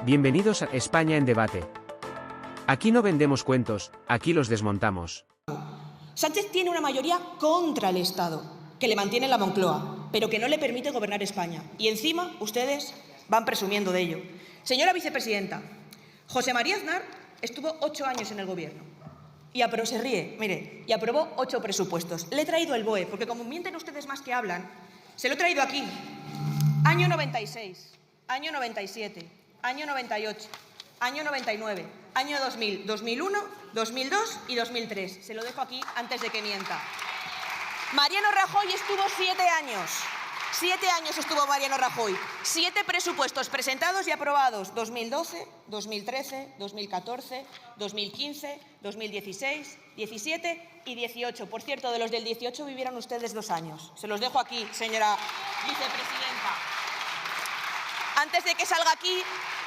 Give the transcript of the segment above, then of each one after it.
Bienvenidos a España en Debate. Aquí no vendemos cuentos, aquí los desmontamos. Sánchez tiene una mayoría contra el Estado, que le mantiene en la Moncloa, pero que no le permite gobernar España. Y encima ustedes van presumiendo de ello. Señora vicepresidenta, José María Aznar estuvo 8 años en el Gobierno. Y se ríe, mire, y aprobó 8 presupuestos. Le he traído el BOE, porque como mienten ustedes más que hablan, se lo he traído aquí. Año 96, año 97, año 98, año 99, año 2000, 2001, 2002 y 2003. Se lo dejo aquí antes de que mienta. Mariano Rajoy estuvo 7 años. 7 años estuvo Mariano Rajoy. 7 presupuestos presentados y aprobados. 2012, 2013, 2014, 2015, 2016, 17 y 18. Por cierto, de los del 18 vivieron ustedes 2 años. Se los dejo aquí, señora vicepresidenta. Antes de que salga aquí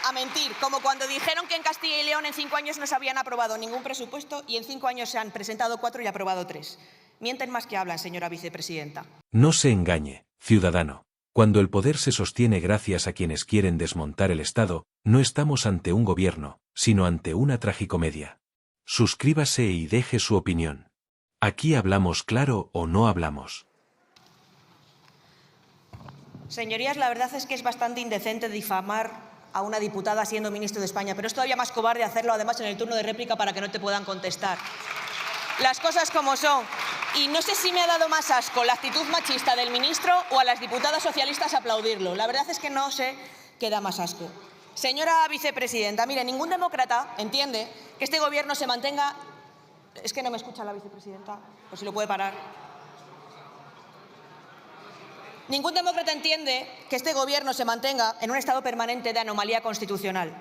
a mentir, como cuando dijeron que en Castilla y León en 5 años no se habían aprobado ningún presupuesto y en 5 años se han presentado 4 y aprobado 3. Mienten más que hablan, señora vicepresidenta. No se engañe, ciudadano. Cuando el poder se sostiene gracias a quienes quieren desmontar el Estado, no estamos ante un gobierno, sino ante una tragicomedia. Suscríbase y deje su opinión. Aquí hablamos claro o no hablamos. Señorías, la verdad es que es bastante indecente difamar a una diputada siendo ministro de España, pero es todavía más cobarde hacerlo además en el turno de réplica para que no te puedan contestar. Las cosas como son. Y no sé si me ha dado más asco la actitud machista del ministro o a las diputadas socialistas aplaudirlo. La verdad es que no sé qué da más asco. Señora vicepresidenta, mire, ningún demócrata entiende que este gobierno se mantenga... Es que no me escucha la vicepresidenta, por si lo puede parar. Ningún demócrata entiende que este gobierno se mantenga en un estado permanente de anomalía constitucional.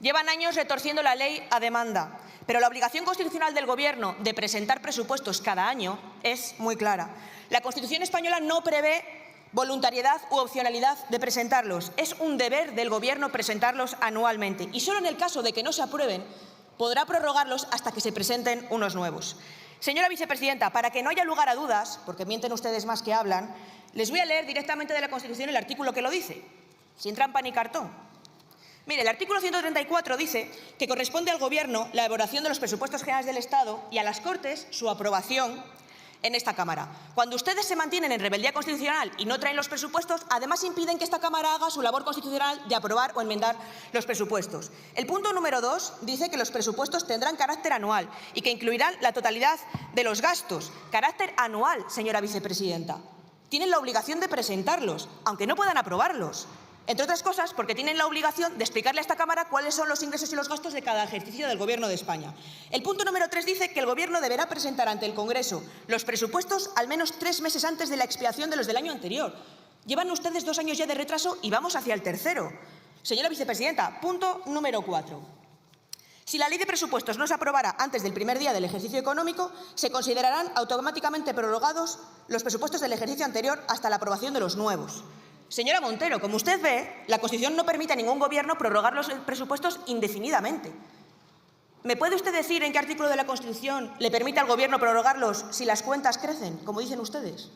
Llevan años retorciendo la ley a demanda, pero la obligación constitucional del Gobierno de presentar presupuestos cada año es muy clara. La Constitución española no prevé voluntariedad u opcionalidad de presentarlos. Es un deber del Gobierno presentarlos anualmente y solo en el caso de que no se aprueben podrá prorrogarlos hasta que se presenten unos nuevos. Señora vicepresidenta, para que no haya lugar a dudas, porque mienten ustedes más que hablan, les voy a leer directamente de la Constitución el artículo que lo dice, sin trampa ni cartón. Mire, el artículo 134 dice que corresponde al Gobierno la elaboración de los presupuestos generales del Estado y a las Cortes su aprobación en esta Cámara. Cuando ustedes se mantienen en rebeldía constitucional y no traen los presupuestos, además impiden que esta Cámara haga su labor constitucional de aprobar o enmendar los presupuestos. El punto número 2 dice que los presupuestos tendrán carácter anual y que incluirán la totalidad de los gastos. Carácter anual, señora vicepresidenta. Tienen la obligación de presentarlos, aunque no puedan aprobarlos. Entre otras cosas, porque tienen la obligación de explicarle a esta Cámara cuáles son los ingresos y los gastos de cada ejercicio del Gobierno de España. El punto número 3 dice que el Gobierno deberá presentar ante el Congreso los presupuestos al menos 3 meses antes de la expiación de los del año anterior. Llevan ustedes 2 años ya de retraso y vamos hacia el tercero. Señora vicepresidenta, punto número 4. Si la ley de presupuestos no se aprobara antes del primer día del ejercicio económico, se considerarán automáticamente prorrogados los presupuestos del ejercicio anterior hasta la aprobación de los nuevos. Señora Montero, como usted ve, la Constitución no permite a ningún gobierno prorrogar los presupuestos indefinidamente. ¿Me puede usted decir en qué artículo de la Constitución le permite al gobierno prorrogarlos si las cuentas crecen, como dicen ustedes?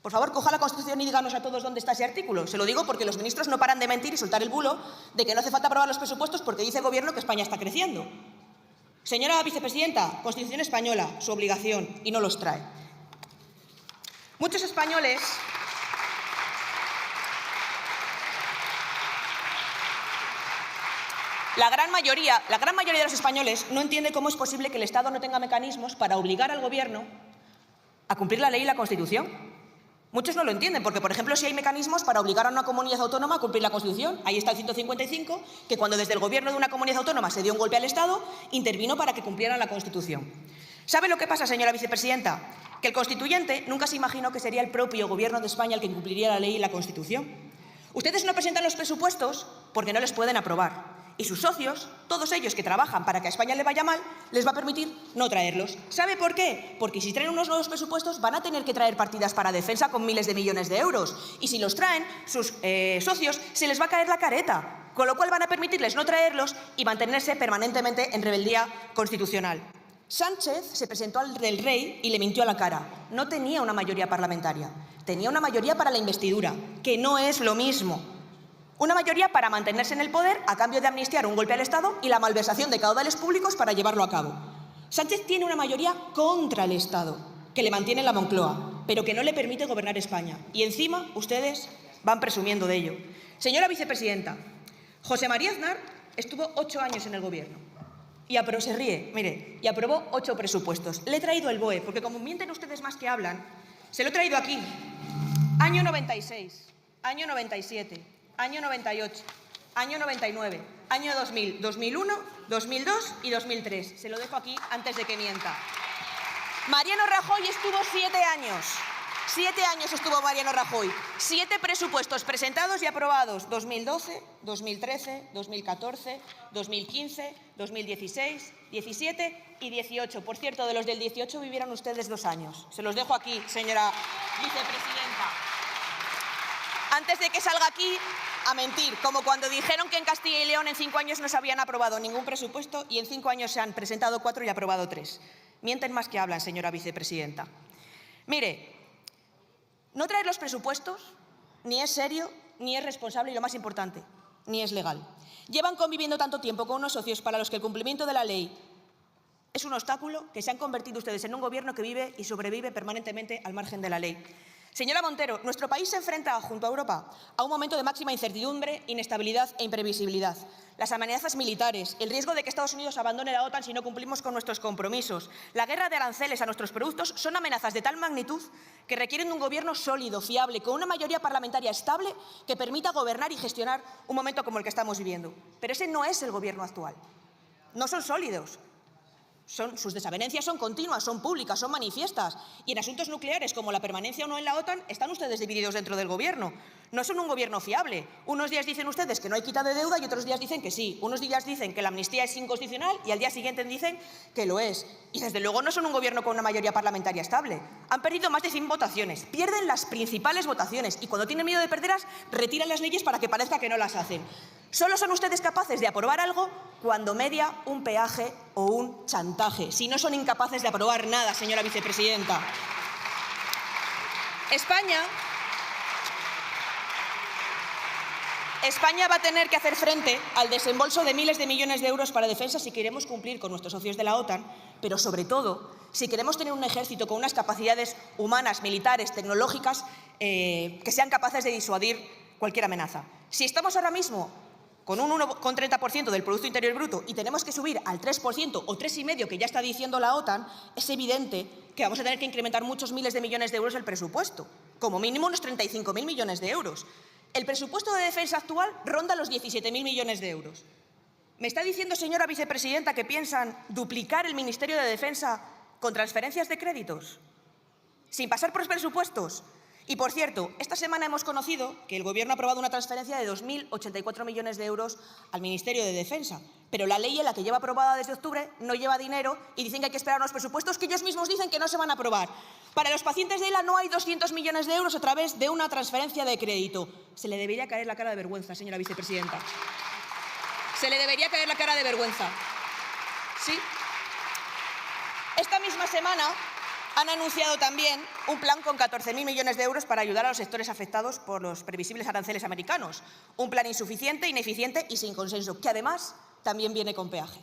Por favor, coja la Constitución y díganos a todos dónde está ese artículo. Se lo digo porque los ministros no paran de mentir y soltar el bulo de que no hace falta aprobar los presupuestos porque dice el gobierno que España está creciendo. Señora vicepresidenta, Constitución española, su obligación, y no los trae. Muchos españoles... La gran mayoría de los españoles no entiende cómo es posible que el Estado no tenga mecanismos para obligar al Gobierno a cumplir la ley y la Constitución. Muchos no lo entienden, porque, por ejemplo, si hay mecanismos para obligar a una comunidad autónoma a cumplir la Constitución. Ahí está el 155, que cuando desde el Gobierno de una comunidad autónoma se dio un golpe al Estado, intervino para que cumplieran la Constitución. ¿Sabe lo que pasa, señora vicepresidenta? Que el constituyente nunca se imaginó que sería el propio Gobierno de España el que cumpliría la ley y la Constitución. Ustedes no presentan los presupuestos porque no les pueden aprobar. Y sus socios, todos ellos que trabajan para que a España le vaya mal, les va a permitir no traerlos. ¿Sabe por qué? Porque si traen unos nuevos presupuestos van a tener que traer partidas para defensa con miles de millones de euros. Y si los traen, sus socios, se les va a caer la careta. Con lo cual van a permitirles no traerlos y mantenerse permanentemente en rebeldía constitucional. Sánchez se presentó al del rey y le mintió a la cara. No tenía una mayoría parlamentaria. Tenía una mayoría para la investidura, que no es lo mismo. Una mayoría para mantenerse en el poder a cambio de amnistiar un golpe al Estado y la malversación de caudales públicos para llevarlo a cabo. Sánchez tiene una mayoría contra el Estado, que le mantiene en la Moncloa, pero que no le permite gobernar España. Y encima ustedes van presumiendo de ello. Señora vicepresidenta, José María Aznar estuvo 8 años en el Gobierno y se ríe, mire, y aprobó 8 presupuestos. Le he traído el BOE, porque como mienten ustedes más que hablan, se lo he traído aquí. Año 96, año 97, año 98, año 99, año 2000, 2001, 2002 y 2003. Se lo dejo aquí antes de que mienta. Mariano Rajoy estuvo 7 años. 7 años estuvo Mariano Rajoy. 7 presupuestos presentados y aprobados. 2012, 2013, 2014, 2015, 2016, 17 y 18. Por cierto, de los del 18 vivieron ustedes 2 años. Se los dejo aquí, señora vicepresidenta. Antes de que salga aquí a mentir, como cuando dijeron que en Castilla y León en 5 años no se habían aprobado ningún presupuesto y en 5 años se han presentado 4 y aprobado 3. Mienten más que hablan, señora vicepresidenta. Mire, no traer los presupuestos ni es serio, ni es responsable y, lo más importante, ni es legal. Llevan conviviendo tanto tiempo con unos socios para los que el cumplimiento de la ley es un obstáculo que se han convertido ustedes en un gobierno que vive y sobrevive permanentemente al margen de la ley. Señora Montero, nuestro país se enfrenta, junto a Europa, a un momento de máxima incertidumbre, inestabilidad e imprevisibilidad. Las amenazas militares, el riesgo de que Estados Unidos abandone la OTAN si no cumplimos con nuestros compromisos, la guerra de aranceles a nuestros productos son amenazas de tal magnitud que requieren de un gobierno sólido, fiable, con una mayoría parlamentaria estable que permita gobernar y gestionar un momento como el que estamos viviendo. Pero ese no es el gobierno actual. No son sólidos. Sus desavenencias son continuas, son públicas, son manifiestas. Y en asuntos nucleares, como la permanencia o no en la OTAN, están ustedes divididos dentro del Gobierno. No son un gobierno fiable. Unos días dicen ustedes que no hay quita de deuda y otros días dicen que sí. Unos días dicen que la amnistía es inconstitucional y al día siguiente dicen que lo es. Y desde luego no son un gobierno con una mayoría parlamentaria estable. Han perdido más de 100 votaciones, pierden las principales votaciones y cuando tienen miedo de perderlas, retiran las leyes para que parezca que no las hacen. Solo son ustedes capaces de aprobar algo cuando media un peaje o un chantaje. Si no, son incapaces de aprobar nada, señora vicepresidenta. España va a tener que hacer frente al desembolso de miles de millones de euros para defensa si queremos cumplir con nuestros socios de la OTAN, pero sobre todo si queremos tener un ejército con unas capacidades humanas, militares, tecnológicas que sean capaces de disuadir cualquier amenaza. Si estamos ahora mismo con un 1,30% del Producto Interior Bruto y tenemos que subir al 3% o 3,5% que ya está diciendo la OTAN, es evidente que vamos a tener que incrementar muchos miles de millones de euros el presupuesto, como mínimo unos 35.000 millones de euros. El presupuesto de defensa actual ronda los 17.000 millones de euros. ¿Me está diciendo, señora vicepresidenta, que piensan duplicar el Ministerio de Defensa con transferencias de créditos, sin pasar por los presupuestos? Y, por cierto, esta semana hemos conocido que el Gobierno ha aprobado una transferencia de 2.084 millones de euros al Ministerio de Defensa, pero la ley en la que lleva aprobada desde octubre no lleva dinero y dicen que hay que esperar unos presupuestos que ellos mismos dicen que no se van a aprobar. Para los pacientes de ELA no hay 200 millones de euros a través de una transferencia de crédito. Se le debería caer la cara de vergüenza, señora vicepresidenta. Se le debería caer la cara de vergüenza. ¿Sí? Esta misma semana han anunciado también un plan con 14.000 millones de euros para ayudar a los sectores afectados por los previsibles aranceles americanos. Un plan insuficiente, ineficiente y sin consenso, que además también viene con peaje.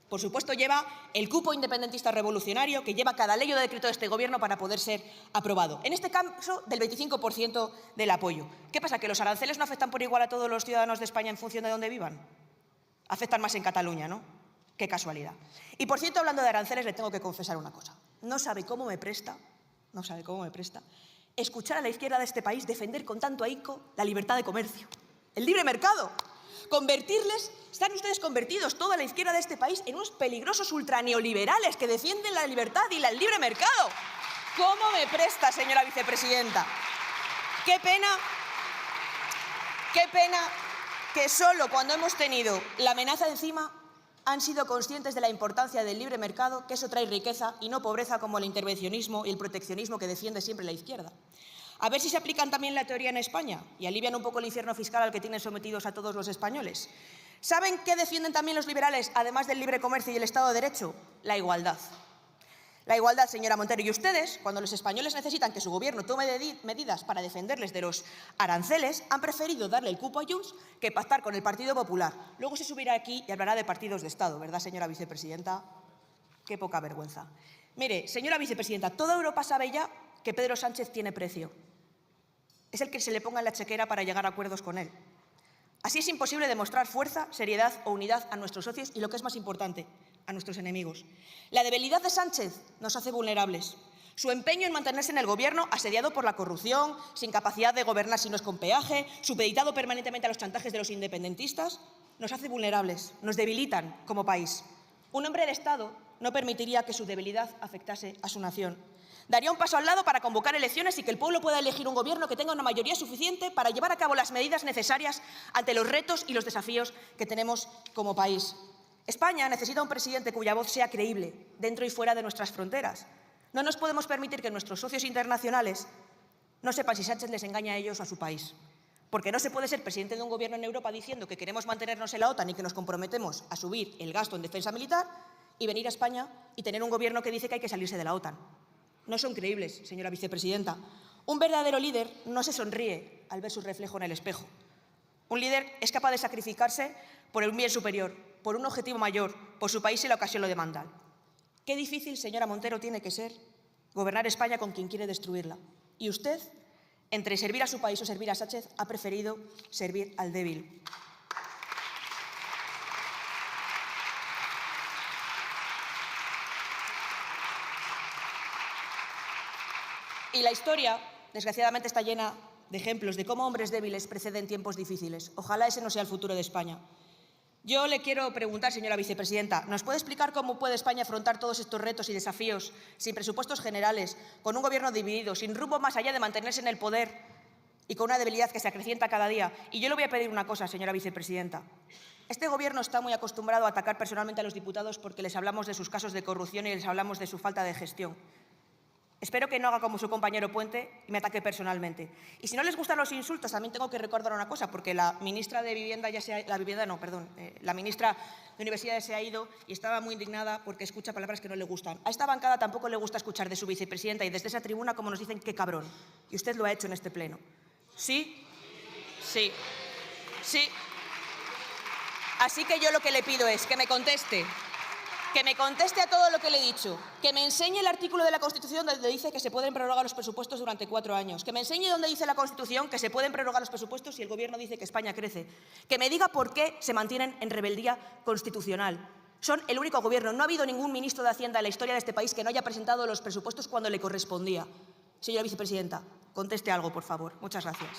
Por supuesto, lleva el cupo independentista revolucionario que lleva cada ley o decreto de este Gobierno para poder ser aprobado. En este caso, del 25% del apoyo. ¿Qué pasa? ¿Que los aranceles no afectan por igual a todos los ciudadanos de España en función de dónde vivan? Afectan más en Cataluña, ¿no? Qué casualidad. Y, por cierto, hablando de aranceles, le tengo que confesar una cosa. No sabe cómo me presta escuchar a la izquierda de este país defender con tanto ahínco la libertad de comercio, el libre mercado. Están ustedes convertidos, toda la izquierda de este país, en unos peligrosos ultraneoliberales que defienden la libertad y el libre mercado. ¿Cómo me presta, señora vicepresidenta? Qué pena que solo cuando hemos tenido la amenaza encima han sido conscientes de la importancia del libre mercado, que eso trae riqueza y no pobreza como el intervencionismo y el proteccionismo que defiende siempre la izquierda. A ver si se aplican también la teoría en España y alivian un poco el infierno fiscal al que tienen sometidos a todos los españoles. ¿Saben qué defienden también los liberales, además del libre comercio y el Estado de Derecho? La igualdad. La igualdad, señora Montero. Y ustedes, cuando los españoles necesitan que su gobierno tome medidas para defenderles de los aranceles, han preferido darle el cupo a Junts que pactar con el Partido Popular. Luego se subirá aquí y hablará de partidos de Estado, ¿verdad, señora vicepresidenta? Qué poca vergüenza. Mire, señora vicepresidenta, toda Europa sabe ya que Pedro Sánchez tiene precio. Es el que se le ponga en la chequera para llegar a acuerdos con él. Así es imposible demostrar fuerza, seriedad o unidad a nuestros socios y, lo que es más importante, a nuestros enemigos. La debilidad de Sánchez nos hace vulnerables. Su empeño en mantenerse en el gobierno, asediado por la corrupción, sin capacidad de gobernar si no es con peaje, supeditado permanentemente a los chantajes de los independentistas, nos hace vulnerables, nos debilitan como país. Un hombre de Estado no permitiría que su debilidad afectase a su nación. Daría un paso al lado para convocar elecciones y que el pueblo pueda elegir un gobierno que tenga una mayoría suficiente para llevar a cabo las medidas necesarias ante los retos y los desafíos que tenemos como país. España necesita un presidente cuya voz sea creíble, dentro y fuera de nuestras fronteras. No nos podemos permitir que nuestros socios internacionales no sepan si Sánchez les engaña a ellos o a su país. Porque no se puede ser presidente de un gobierno en Europa diciendo que queremos mantenernos en la OTAN y que nos comprometemos a subir el gasto en defensa militar y venir a España y tener un gobierno que dice que hay que salirse de la OTAN. No son creíbles, señora vicepresidenta. Un verdadero líder no se sonríe al ver su reflejo en el espejo. Un líder es capaz de sacrificarse por un bien superior, por un objetivo mayor, por su país si la ocasión lo demanda. Qué difícil, señora Montero, tiene que ser gobernar España con quien quiere destruirla. Y usted, entre servir a su país o servir a Sánchez, ha preferido servir al débil. Y la historia, desgraciadamente, está llena de ejemplos de cómo hombres débiles preceden tiempos difíciles. Ojalá ese no sea el futuro de España. Yo le quiero preguntar, señora vicepresidenta, ¿nos puede explicar cómo puede España afrontar todos estos retos y desafíos sin presupuestos generales, con un gobierno dividido, sin rumbo más allá de mantenerse en el poder y con una debilidad que se acrecienta cada día? Y yo le voy a pedir una cosa, señora vicepresidenta. Este gobierno está muy acostumbrado a atacar personalmente a los diputados porque les hablamos de sus casos de corrupción y les hablamos de su falta de gestión. Espero que no haga como su compañero Puente y me ataque personalmente. Y si no les gustan los insultos, también tengo que recordar una cosa, porque la ministra de Vivienda la ministra de Universidades se ha ido y estaba muy indignada porque escucha palabras que no le gustan. A esta bancada tampoco le gusta escuchar de su vicepresidenta y desde esa tribuna como nos dicen qué cabrón. Y usted lo ha hecho en este pleno. ¿Sí? Sí. Sí. Así que yo lo que le pido es que me conteste a todo lo que le he dicho, que me enseñe el artículo de la Constitución donde dice que se pueden prorrogar los presupuestos durante 4 años, que me enseñe donde dice la Constitución que se pueden prorrogar los presupuestos si el Gobierno dice que España crece, que me diga por qué se mantienen en rebeldía constitucional. Son el único Gobierno. No ha habido ningún ministro de Hacienda en la historia de este país que no haya presentado los presupuestos cuando le correspondía. Señora vicepresidenta, conteste algo, por favor. Muchas gracias.